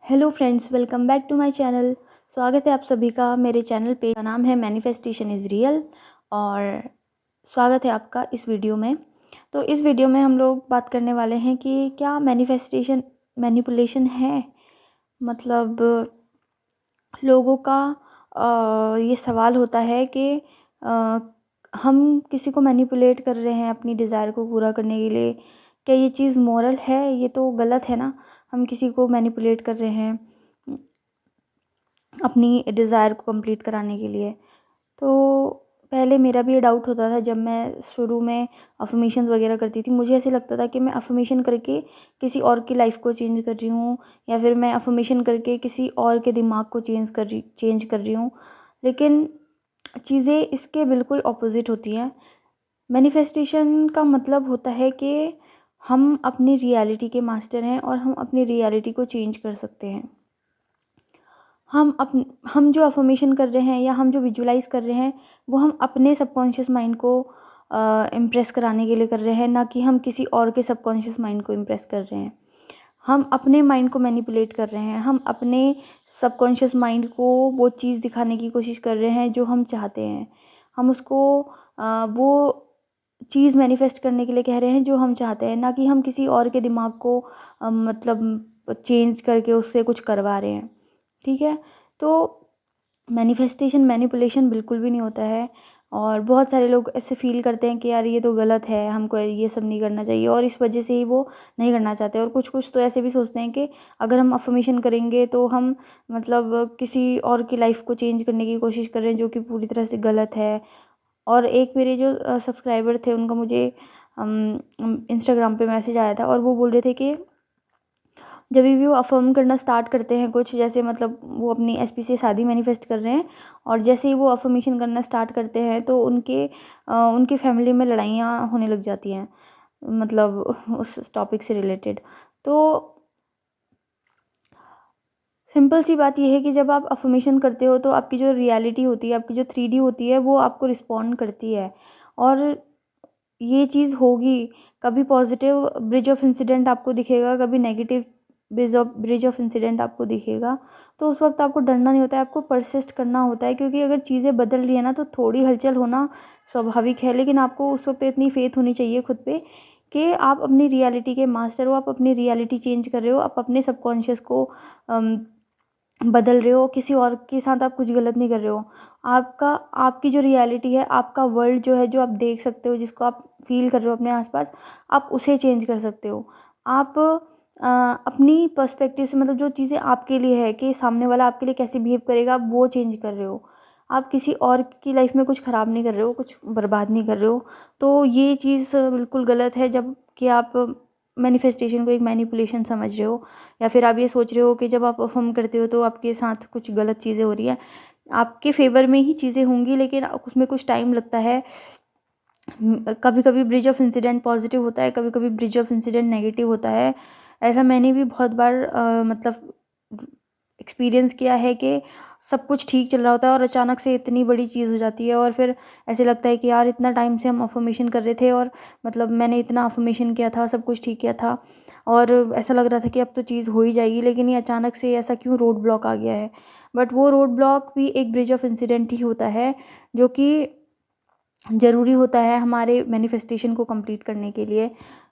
Hello friends, welcome back to my channel. स्वागत है आप सभी का मेरे चैनल पे। का नाम है मैनिफेस्टेशन इज़ रियल और स्वागत है आपका इस वीडियो में। तो इस वीडियो में हम लोग बात करने वाले हैं कि क्या मैनिफेस्टेशन मैनिपुलेशन है। मतलब लोगों का ये सवाल होता है कि अ, हम किसी को मैनिपुलेट कर रहे हैं अपनी डिज़ायर को पूरा करने के लिए। क्या ये चीज़ मोरल है? ये तो गलत है ना। हम किसी को मैनिपुलेट कर रहे हैं अपनी डिज़ायर को कंप्लीट कराने के लिए। तो पहले मेरा भी ये डाउट होता था जब मैं शुरू में अफ़र्मेशंस वगैरह करती थी। मुझे ऐसे लगता था कि मैं अफ़र्मेशन करके किसी और की लाइफ़ को चेंज कर रही हूँ, या फिर मैं अफ़र्मेशन करके किसी और के दिमाग को चेंज कर रही हूँ। लेकिन चीज़ें इसके बिल्कुल ऑपोज़िट होती हैं। मैनिफेस्टेशन का मतलब होता है कि हम अपनी रियलिटी के मास्टर हैं और हम अपनी रियलिटी को चेंज कर सकते हैं। हम जो अफ़र्मेशन कर रहे हैं या हम जो विजुअलाइज़ कर रहे हैं, वो हम अपने सबकॉन्शियस माइंड को इम्प्रेस कराने के लिए कर रहे हैं, ना कि हम किसी और के सबकॉन्शियस माइंड को इम्प्रेस कर रहे हैं। हम अपने माइंड को मैनिपुलेट कर रहे हैं, हम अपने सबकॉन्शियस माइंड को वो चीज़ दिखाने की कोशिश कर रहे हैं जो हम चाहते हैं। हम उसको वो चीज़ मैनिफेस्ट करने के लिए कह रहे हैं जो हम चाहते हैं, ना कि हम किसी और के दिमाग को मतलब चेंज करके उससे कुछ करवा रहे हैं। ठीक है? तो मैनिफेस्टेशन मैनिपुलेशन बिल्कुल भी नहीं होता है। और बहुत सारे लोग ऐसे फ़ील करते हैं कि यार ये तो गलत है, हमको ये सब नहीं करना चाहिए, और इस वजह से ही वो नहीं करना चाहते। और कुछ-कुछ तो ऐसे भी सोचते हैं कि अगर हम अफ़र्मेशन करेंगे तो हम मतलब किसी और की लाइफ़ को चेंज करने की कोशिश कर रहे हैं, जो कि पूरी तरह से गलत है। और एक मेरे जो सब्सक्राइबर थे, उनका मुझे इंस्टाग्राम पे मैसेज आया था और वो बोल रहे थे कि जभी भी वो अफ़र्म करना स्टार्ट करते हैं कुछ, जैसे मतलब वो अपनी एसपी से शादी मैनिफेस्ट कर रहे हैं, और जैसे ही वो अफ़र्मेशन करना स्टार्ट करते हैं तो उनकी फैमिली में लड़ाइयाँ होने लग जाती हैं, मतलब उस टॉपिक से रिलेटेड। तो सिंपल सी बात ये है कि जब आप अफ़र्मेशन करते हो तो आपकी जो रियलिटी होती है, आपकी जो 3D होती है, वो आपको रिस्पॉन्ड करती है। और ये चीज़ होगी, कभी पॉजिटिव ब्रिज ऑफ इंसिडेंट आपको दिखेगा, कभी नेगेटिव ब्रिज ऑफ इंसिडेंट आपको दिखेगा। तो उस वक्त आपको डरना नहीं होता है, आपको परसिस्ट करना होता है, क्योंकि अगर चीज़ें बदल रही है ना, तो थोड़ी हलचल होना स्वाभाविक है। लेकिन आपको उस वक्त इतनी फेथ होनी चाहिए खुद पे कि आप अपनी रियलिटी के मास्टर हो, आप अपनी रियलिटी चेंज कर रहे हो, आप अपने सबकॉन्शियस को बदल रहे हो, किसी और के साथ आप कुछ गलत नहीं कर रहे हो। आपकी जो रियलिटी है, आपका वर्ल्ड जो है, जो आप देख सकते हो, जिसको आप फ़ील कर रहे हो अपने आस-पास, आप उसे चेंज कर सकते हो। आप अपनी पर्सपेक्टिव से, मतलब जो चीज़ें आपके लिए है कि सामने वाला आपके लिए कैसे बिहेव करेगा, आप वो चेंज कर रहे हो। आप किसी और की लाइफ़ में कुछ ख़राब नहीं कर रहे हो, कुछ बर्बाद नहीं कर रहे हो। तो ये चीज़ बिल्कुल गलत है, जब कि आप मैनिफेस्टेशन को एक मैनिपुलेशन समझ रहे हो, या फिर आप ये सोच रहे हो कि जब आप अफ़र्म करते हो तो आपके साथ कुछ गलत चीज़ें हो रही हैं। आपके फ़ेवर में ही चीज़ें होंगी, लेकिन उसमें कुछ टाइम लगता है। कभी-कभी ब्रिज ऑफ इंसिडेंट पॉज़िटिव होता है, कभी-कभी ब्रिज ऑफ इंसिडेंट नेगेटिव होता है। ऐसा मैंने भी बहुत बार मतलब एक्सपीरियंस किया है कि सब कुछ ठीक चल रहा होता है और अचानक से इतनी बड़ी चीज़ हो जाती है, और फिर ऐसे लगता है कि यार इतना टाइम से हम अफ़र्मेशन कर रहे थे, और मतलब मैंने इतना अफ़र्मेशन किया था, सब कुछ ठीक किया था, और ऐसा लग रहा था कि अब तो चीज़ हो ही जाएगी, लेकिन ये अचानक से ऐसा क्यों रोड ब्लॉक आ गया है। बट वो रोड ब्लॉक भी एक ब्रिज ऑफ इंसिडेंट ही होता है, जो कि ज़रूरी होता है हमारे मैनिफेस्टेशन को कंप्लीट करने के लिए।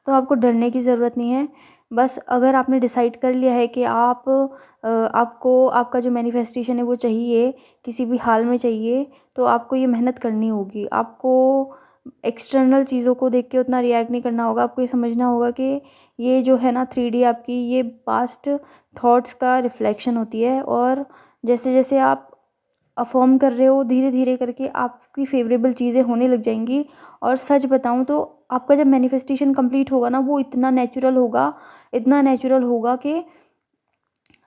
तो आपको डरने की ज़रूरत नहीं है। बस अगर आपने डिसाइड कर लिया है कि आपको आपका जो मैनिफेस्टेशन है वो चाहिए, किसी भी हाल में चाहिए, तो आपको ये मेहनत करनी होगी। आपको एक्सटर्नल चीज़ों को देख के उतना रिएक्ट नहीं करना होगा। आपको ये समझना होगा कि ये जो है ना 3D आपकी, ये पास्ट थॉट्स का रिफ्लेक्शन होती है, और जैसे-जैसे आप अफ़र्म कर रहे हो, धीरे-धीरे करके आपकी फ़ेवरेबल चीज़ें होने लग जाएँगी। और सच बताऊँ तो आपका जब मैनिफेस्टेशन कंप्लीट होगा ना, वो इतना नेचुरल होगा कि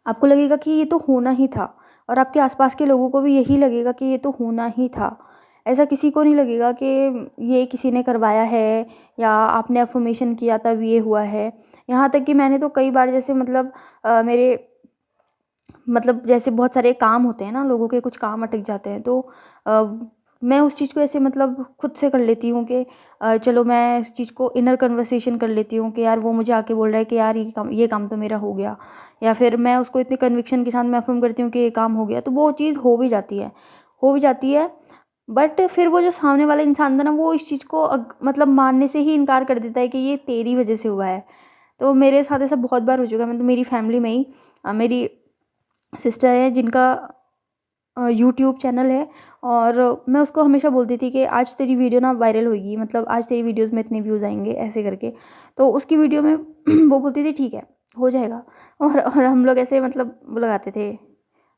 आपको लगेगा कि ये तो होना ही था, और आपके आसपास के लोगों को भी यही लगेगा कि ये तो होना ही था। ऐसा किसी को नहीं लगेगा कि ये किसी ने करवाया है, या आपने अफ़र्मेशन किया तब ये हुआ है। यहाँ तक कि मैंने तो कई बार, जैसे मतलब मेरे मतलब जैसे बहुत सारे काम होते हैं ना, लोगों के कुछ काम अटक जाते हैं, तो मैं उस चीज़ को ऐसे मतलब खुद से कर लेती हूँ कि चलो मैं इस चीज़ को इनर कन्वर्सेशन कर लेती हूँ कि यार वो मुझे आके बोल रहा है कि यार ये काम तो मेरा हो गया, या फिर मैं उसको इतनी कन्विक्शन के साथ मैं अफ़र्म करती हूँ कि ये काम हो गया, तो वो चीज़ हो भी जाती है, हो भी जाती है। बट फिर वो जो सामने वाला इंसान था ना, वो इस चीज़ को मतलब मानने से ही इनकार कर देता है कि ये तेरी वजह से हुआ है। तो मेरे साथ ऐसा बहुत बार हो चुका है, मतलब मेरी फैमिली में ही मेरी सिस्टर है जिनका यूट्यूब चैनल है, और मैं उसको हमेशा बोलती थी कि आज तेरी वीडियो ना वायरल होगी, मतलब आज तेरी वीडियोस में इतने व्यूज़ आएंगे ऐसे करके। तो उसकी वीडियो में वो बोलती थी ठीक है, हो जाएगा। और हम लोग ऐसे मतलब वो लगाते थे,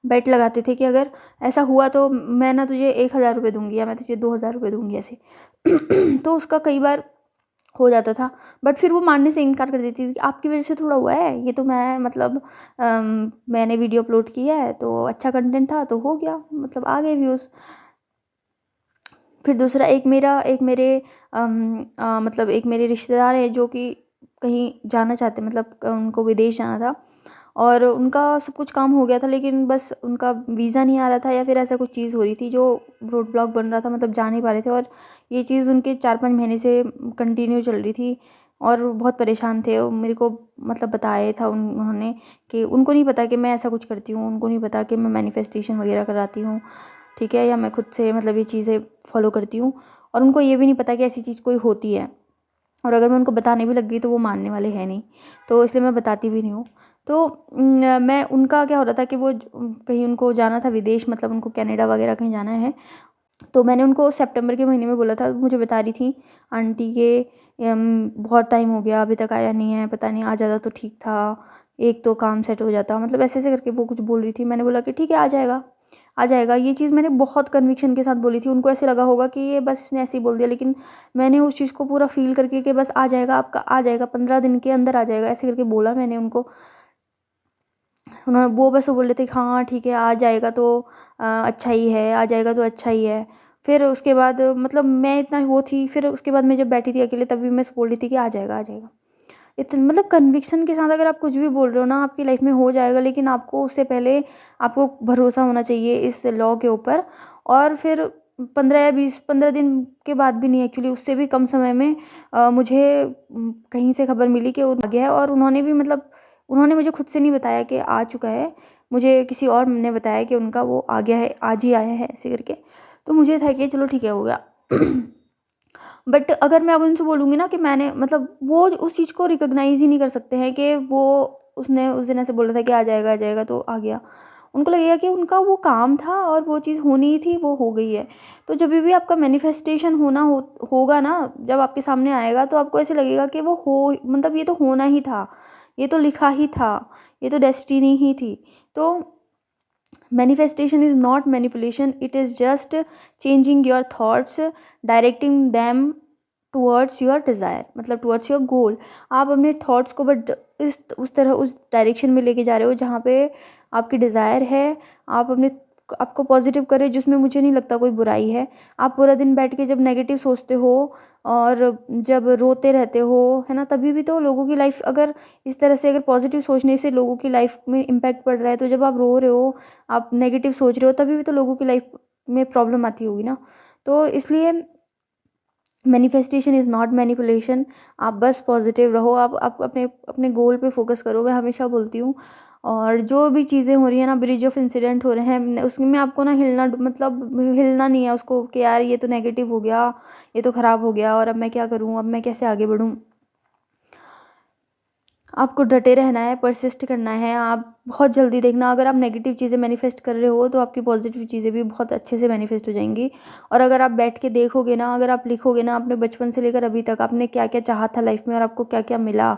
बेट लगाते थे कि अगर ऐसा हुआ तो मैं ना तुझे 1,000 रुपये दूंगी, या मैं तुझे 2,000 रुपये दूंगी, ऐसे। तो उसका कई बार हो जाता था, बट फिर वो मानने से इनकार कर देती थी कि आपकी वजह से थोड़ा हुआ है, ये तो मैं मतलब मैंने वीडियो अपलोड की है तो अच्छा कंटेंट था तो हो गया, मतलब आ गए व्यूज़। फिर दूसरा एक मेरे मतलब एक मेरे रिश्तेदार हैं जो कि कहीं जाना चाहते, मतलब उनको विदेश जाना था, और उनका सब कुछ काम हो गया था, लेकिन बस उनका वीज़ा नहीं आ रहा था, या फिर ऐसा कुछ चीज़ हो रही थी जो रोड ब्लॉक बन रहा था, मतलब जा नहीं पा रहे थे, और ये चीज़ उनके 4-5 महीने से कंटिन्यू चल रही थी, और बहुत परेशान थे। और मेरे को मतलब बताया था उन्होंने कि उनको नहीं पता कि मैं ऐसा कुछ करती हूँ, उनको नहीं पता कि मैं मैनिफेस्टेशन वगैरह कराती हूँ, ठीक है, या मैं खुद से मतलब ये चीज़ें फॉलो करती हूँ, और उनको ये भी नहीं पता कि ऐसी चीज़ कोई होती है, और अगर मैं उनको बताने भी लग गई तो वो मानने वाले हैं नहीं, तो इसलिए मैं बताती भी नहीं हूँ। तो मैं उनका क्या हो रहा था कि वो कहीं उनको जाना था विदेश, मतलब उनको कनाडा वगैरह कहीं जाना है। तो मैंने उनको सितंबर के महीने में बोला था, मुझे बता रही थी आंटी के बहुत टाइम हो गया अभी तक आया नहीं है, पता नहीं आ जाता तो ठीक था, एक तो काम सेट हो जाता, मतलब ऐसे ऐसे करके वो कुछ बोल रही थी। मैंने बोला कि ठीक है, आ जाएगा, आ जाएगा। ये चीज़ मैंने बहुत कन्विक्शन के साथ बोली थी। उनको ऐसे लगा होगा कि ये बस इसने ऐसे ही बोल दिया, लेकिन मैंने उस चीज़ को पूरा फ़ील करके कि बस आ जाएगा, आपका आ जाएगा, 15 दिन के अंदर आ जाएगा, ऐसे करके बोला मैंने उनको। उन्होंने वो बस वो बोल रहे थे कि हाँ ठीक है, आ जाएगा तो अच्छा ही है, आ जाएगा तो अच्छा ही है। फिर उसके बाद मतलब मैं इतना वो थी, फिर उसके बाद मैं जब बैठी थी अकेले तभी मैं बोल रही थी कि आ जाएगा, आ जाएगा। इतन मतलब कन्विक्शन के साथ अगर आप कुछ भी बोल रहे हो ना, आपकी लाइफ में हो जाएगा, लेकिन आपको उससे पहले आपको भरोसा होना चाहिए इस लॉ के ऊपर। और फिर 15 दिन के बाद भी नहीं, एक्चुअली उससे भी कम समय में मुझे कहीं से खबर मिली कि वो आ गया है, और उन्होंने भी मतलब उन्होंने मुझे खुद से नहीं बताया कि आ चुका है, मुझे किसी और ने बताया कि उनका वो आ गया है, आज ही आया है, ऐसे करके। तो मुझे था कि चलो ठीक है, हो गया। बट अगर मैं अब उनसे बोलूँगी ना कि मैंने मतलब वो उस चीज़ को रिकॉग्नाइज़ ही नहीं कर सकते हैं कि वो उसने उस दिन ऐसे बोला था कि आ जाएगा तो आ गया। उनको लगेगा कि उनका वो काम था और वो चीज़ होनी ही थी, वो हो गई है। तो जब भी आपका मैनिफेस्टेशन होगा ना, जब आपके सामने आएगा तो आपको ऐसे लगेगा कि वो हो मतलब ये तो होना ही था, ये तो लिखा ही था, ये तो डेस्टिनी ही थी। तो manifestation is not manipulation, it is just changing your thoughts, directing them towards your desire, मतलब towards your goal। आप अपने थॉट्स को बट इस उस तरह उस डायरेक्शन में लेके जा रहे हो जहाँ पे आपकी डिज़ायर है। आप अपने आपको पॉजिटिव करे, जिसमें मुझे नहीं लगता कोई बुराई है। आप पूरा दिन बैठ के जब नेगेटिव सोचते हो और जब रोते रहते हो, है ना, तभी भी तो लोगों की लाइफ अगर इस तरह से अगर पॉजिटिव सोचने से लोगों की लाइफ में इम्पैक्ट पड़ रहा है, तो जब आप रो रहे हो, आप नेगेटिव सोच रहे हो, तभी भी तो लोगों की लाइफ में प्रॉब्लम आती होगी ना। तो इसलिए मैनिफेस्टेशन इज़ नॉट मैनिपुलेशन। आप बस पॉजिटिव रहो, आप अपने अपने गोल पे फोकस करो, मैं हमेशा बोलती हूँ। और जो भी चीज़ें हो रही हैं ना, ब्रिज ऑफ इंसिडेंट हो रहे हैं, उसमें आपको ना हिलना मतलब हिलना नहीं है उसको कि यार ये तो नेगेटिव हो गया, ये तो ख़राब हो गया और अब मैं क्या करूँ, अब मैं कैसे आगे बढ़ूँ। आपको डटे रहना है, परसिस्ट करना है। आप बहुत जल्दी देखना, अगर आप नेगेटिव चीज़ें मैनिफेस्ट कर रहे हो तो आपकी पॉजिटिव चीज़ें भी बहुत अच्छे से मैनिफेस्ट हो जाएंगी। और अगर आप बैठ के देखोगे ना, अगर आप लिखोगे ना अपने बचपन से लेकर अभी तक आपने क्या क्या चाहा था लाइफ में और आपको क्या क्या मिला,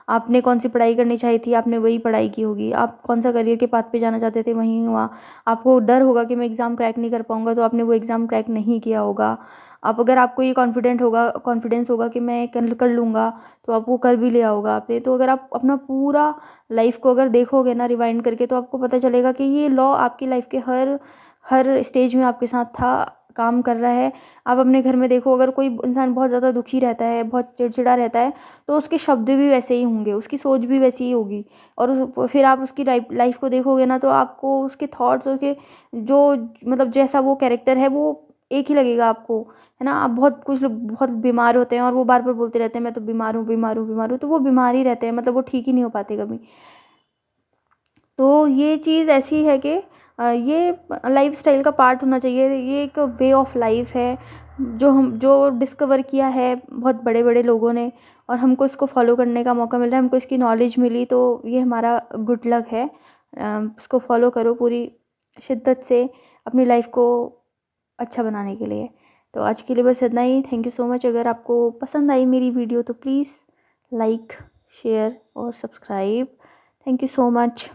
आपने कौन सी पढ़ाई करनी चाहिए थी, आपने वही पढ़ाई की होगी, आप कौन सा करियर के पाथ पे जाना चाहते थे वहीं हुआ, आपको डर होगा कि मैं एग्ज़ाम क्रैक नहीं कर पाऊंगा, तो आपने वो एग्ज़ाम क्रैक नहीं किया होगा। आप अगर आपको ये कॉन्फिडेंस होगा कि मैं कर लूँगा, तो आप वो कर भी लिया होगा आपने। तो अगर आप अपना पूरा लाइफ को अगर देखोगे ना रिवाइंड करके, तो आपको पता चलेगा कि ये लॉ आपकी लाइफ के हर हर स्टेज में आपके साथ था, काम कर रहा है। आप अपने घर में देखो, अगर कोई इंसान बहुत ज़्यादा दुखी रहता है, बहुत चिड़चिड़ा रहता है, तो उसके शब्द भी वैसे ही होंगे, उसकी सोच भी वैसी ही होगी। और फिर आप उसकी लाइफ को देखोगे ना, तो आपको उसके थॉट्स, उसके जो मतलब जैसा वो कैरेक्टर है, वो एक ही लगेगा आपको, है ना। आप बहुत, कुछ लोग बहुत बीमार होते हैं और वो बार बार बोलते रहते हैं मैं तो बीमार हूँ, बीमार हूँ, बीमार हूँ, तो वो बीमार ही रहते हैं, मतलब वो ठीक ही नहीं हो पाते कभी। तो ये चीज़ ऐसी है कि ये लाइफ़स्टाइल का पार्ट होना चाहिए, ये एक वे ऑफ लाइफ है जो डिस्कवर किया है बहुत बड़े बड़े लोगों ने, और हमको इसको फॉलो करने का मौका मिल रहा है, हमको इसकी नॉलेज मिली, तो ये हमारा गुड लक है। इसको फॉलो करो पूरी शिद्दत से अपनी लाइफ को अच्छा बनाने के लिए। तो आज के लिए बस इतना ही। Thank you so much. अगर आपको पसंद आई मेरी वीडियो तो प्लीज़ लाइक, शेयर और subscribe. Thank you so much.